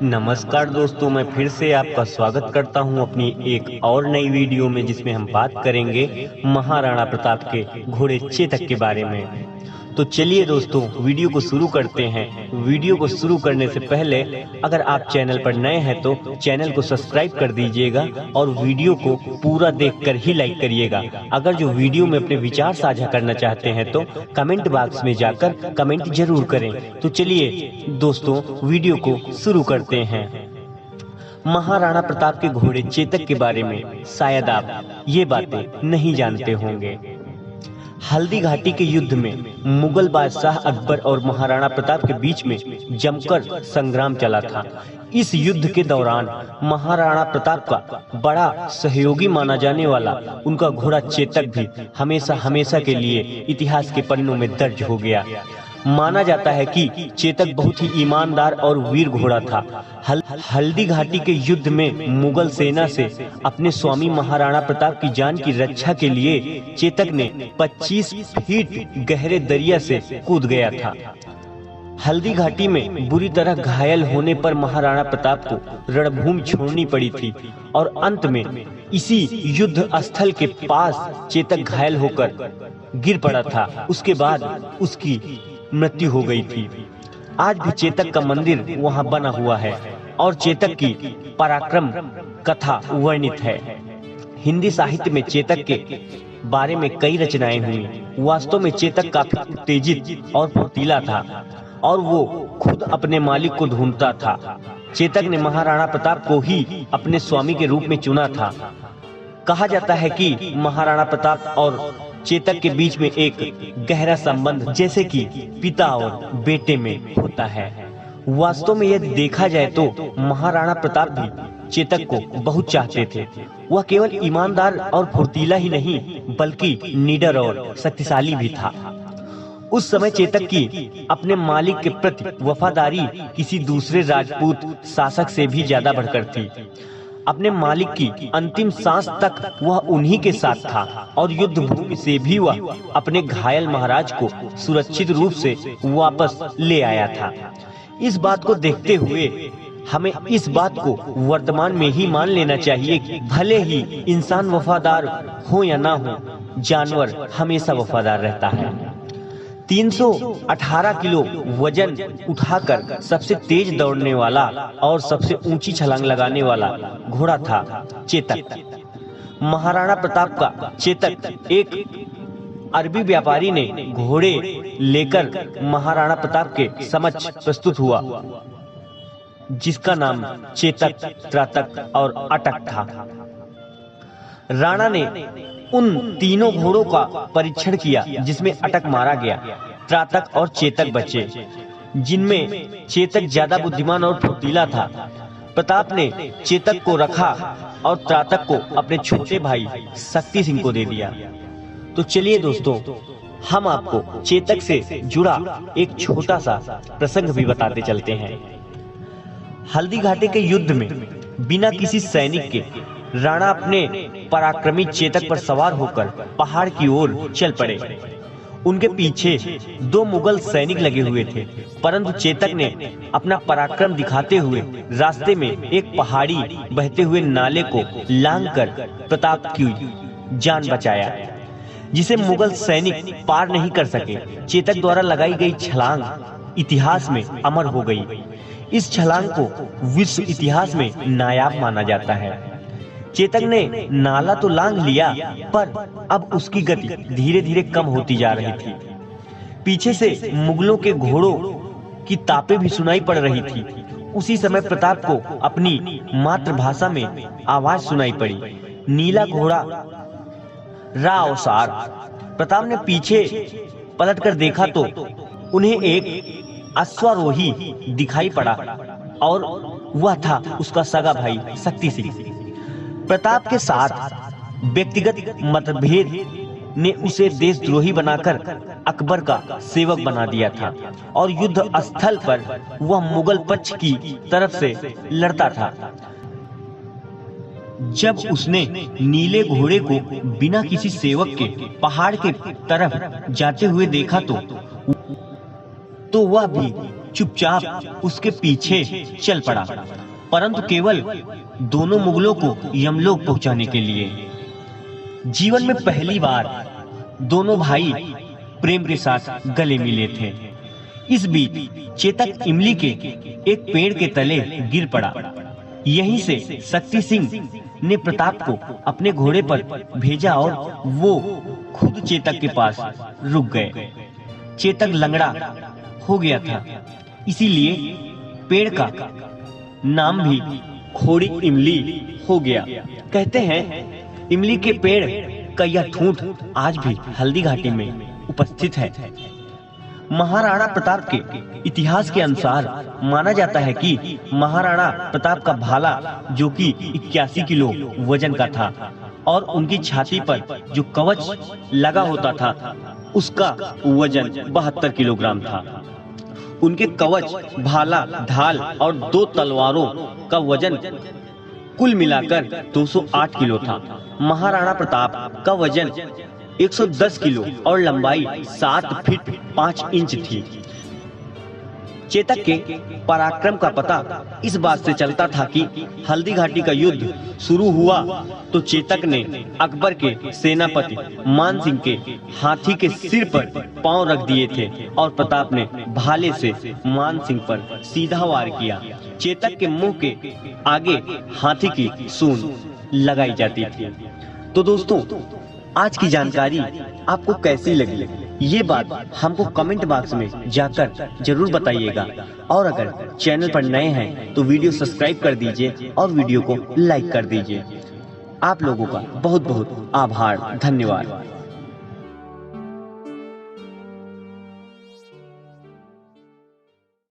नमस्कार दोस्तों, मैं फिर से आपका स्वागत करता हूं अपनी एक और नई वीडियो में, जिसमें हम बात करेंगे महाराणा प्रताप के घोड़े चेतक के बारे में। तो चलिए दोस्तों, वीडियो को शुरू करते हैं। वीडियो को शुरू करने से पहले अगर आप चैनल पर नए हैं तो चैनल को सब्सक्राइब कर दीजिएगा और वीडियो को पूरा देखकर ही लाइक करिएगा। अगर जो वीडियो में अपने विचार साझा करना चाहते हैं तो कमेंट बॉक्स में जाकर कमेंट जरूर करें। तो चलिए दोस्तों, वीडियो को शुरू करते हैं। महाराणा प्रताप के घोड़े चेतक के बारे में शायद आप ये बातें नहीं जानते होंगे। हल्दी घाटी के युद्ध में मुगल बादशाह अकबर और महाराणा प्रताप के बीच में जमकर संग्राम चला था। इस युद्ध के दौरान महाराणा प्रताप का बड़ा सहयोगी माना जाने वाला उनका घोड़ा चेतक भी हमेशा के लिए इतिहास के पन्नों में दर्ज हो गया। माना जाता है कि चेतक बहुत ही ईमानदार और वीर घोड़ा था। हल्दी घाटी के युद्ध में मुगल सेना से अपने स्वामी महाराणा प्रताप की जान की रक्षा के लिए चेतक ने 25 फीट गहरे दरिया से कूद गया था। हल्दी घाटी में बुरी तरह घायल होने पर महाराणा प्रताप को रणभूमि छोड़नी पड़ी थी और अंत में इसी युद्ध स्थल के पास चेतक घायल होकर गिर पड़ा था। उसके बाद उसकी मृत्यु हो गई थी। आज भी चेतक का मंदिर वहां बना हुआ है और चेतक की पराक्रम कथा वर्णित है। हिंदी साहित्य में चेतक के बारे में कई रचनाएं हुई। वास्तव में चेतक काफी उत्तेजित और फुर्तीला था और वो खुद अपने मालिक को ढूंढता था। चेतक ने महाराणा प्रताप को ही अपने स्वामी के रूप में चुना था। कहा जाता है कि महाराणा प्रताप और चेतक के बीच में एक गहरा संबंध जैसे कि पिता और बेटे में होता है। वास्तव में यदि देखा जाए तो महाराणा प्रताप भी चेतक को बहुत चाहते थे। वह केवल ईमानदार और फुर्तीला ही नहीं बल्कि निडर और शक्तिशाली भी था। उस समय चेतक की अपने मालिक के प्रति वफादारी किसी दूसरे राजपूत शासक से भी ज्यादा बढ़कर थी। अपने मालिक की अंतिम सांस तक वह उन्हीं के साथ था और युद्ध भूमि से भी वह अपने घायल महाराज को सुरक्षित रूप से वापस ले आया था। इस बात को देखते हुए हमें इस बात को वर्तमान में ही मान लेना चाहिए कि भले ही इंसान वफादार हो या ना हो, जानवर हमेशा वफादार रहता है। 318 किलो वजन उठाकर सबसे तेज दौड़ने वाला और सबसे ऊंची छलांग लगाने वाला घोड़ा था चेतक। महाराणा प्रताप का चेतक एक अरबी व्यापारी ने घोड़े लेकर महाराणा प्रताप के समक्ष प्रस्तुत हुआ, जिसका नाम चेतक, त्रातक और अटक था। राणा ने उन तीनों घोड़ों का परीक्षण किया जिसमें अटक मारा गया। त्रातक और चेतक बचे, जिनमें चेतक ज्यादा बुद्धिमान और फुर्तीला था। प्रताप ने चेतक को रखा और त्रातक को अपने छोटे भाई शक्ति सिंह को दे दिया। तो चलिए दोस्तों, हम आपको चेतक से जुड़ा एक छोटा सा प्रसंग भी बताते चलते हैं। हल्दी घाटी के युद्ध में बिना किसी सैनिक के राणा अपने पराक्रमी चेतक पर सवार होकर पहाड़ की ओर चल पड़े। उनके पीछे 2 मुगल सैनिक लगे हुए थे, परंतु चेतक ने अपना पराक्रम दिखाते हुए रास्ते में एक पहाड़ी बहते हुए नाले को लांघकर प्रताप की जान बचाया, जिसे मुगल सैनिक पार नहीं कर सके। चेतक द्वारा लगाई गई छलांग इतिहास में अमर हो गई। इस छलांग को विश्व इतिहास में नायाब माना जाता है। चेतक ने नाला तो लांघ लिया, पर अब उसकी गति धीरे धीरे कम होती जा रही थी। पीछे से मुगलों के घोड़ों की तापें भी सुनाई पड़ रही थी। उसी समय प्रताप को अपनी मातृभाषा में आवाज सुनाई पड़ी, नीला घोड़ा रावसार। प्रताप ने पीछे पलटकर देखा तो उन्हें एक अश्वारोही दिखाई पड़ा और वह था उसका सगा भाई शक्ति सिंह। प्रताप के साथ व्यक्तिगत मतभेद ने उसे देशद्रोही बनाकर अकबर का सेवक बना दिया था और युद्ध स्थल पर वह मुगल पक्ष की तरफ से लड़ता था। जब उसने नीले घोड़े को बिना किसी सेवक के पहाड़ के तरफ जाते हुए देखा तो वह भी चुपचाप उसके पीछे चल पड़ा, परंतु केवल दोनों मुगलों को यमलोक पहुंचाने के लिए। जीवन में पहली बार दोनों भाई प्रेम के साथ गले मिले थे। इस बीच चेतक इमली के एक पेड़ के तले गिर पड़ा। यहीं से शक्ति सिंह ने प्रताप को अपने घोड़े पर भेजा और वो खुद चेतक के पास रुक गए। चेतक लंगड़ा हो गया था, इसीलिए पेड़ का नाम भी खोड़ी इमली हो गया। कहते हैं इमली के पेड़ का यह ठूंठ आज भी हल्दी घाटी में उपस्थित है। महाराणा प्रताप के इतिहास के अनुसार माना जाता है कि महाराणा प्रताप का भाला, जो कि 81 किलो वजन का था, और उनकी छाती पर जो कवच लगा होता था उसका वजन 72 किलोग्राम था। उनके कवच, भाला, ढाल और 2 तलवारों का वजन कुल मिलाकर 208 किलो था। महाराणा प्रताप का वजन 110 किलो और लंबाई 7 फीट 5 इंच थी। चेतक के पराक्रम का पता इस बात से चलता था कि हल्दी घाटी का युद्ध शुरू हुआ तो चेतक ने अकबर के सेनापति मान सिंह के हाथी के सिर पर पांव रख दिए थे और प्रताप ने भाले से मान सिंह पर सीधा वार किया। चेतक के मुंह के आगे हाथी की सूंड लगाई जाती थी। तो दोस्तों, आज की जानकारी आपको कैसी लगी, ये बात हमको कमेंट बॉक्स में जाकर जरूर बताइएगा। और अगर चैनल पर नए हैं तो वीडियो सब्सक्राइब कर दीजिए और वीडियो को लाइक कर दीजिए। आप लोगों का बहुत बहुत आभार, धन्यवाद।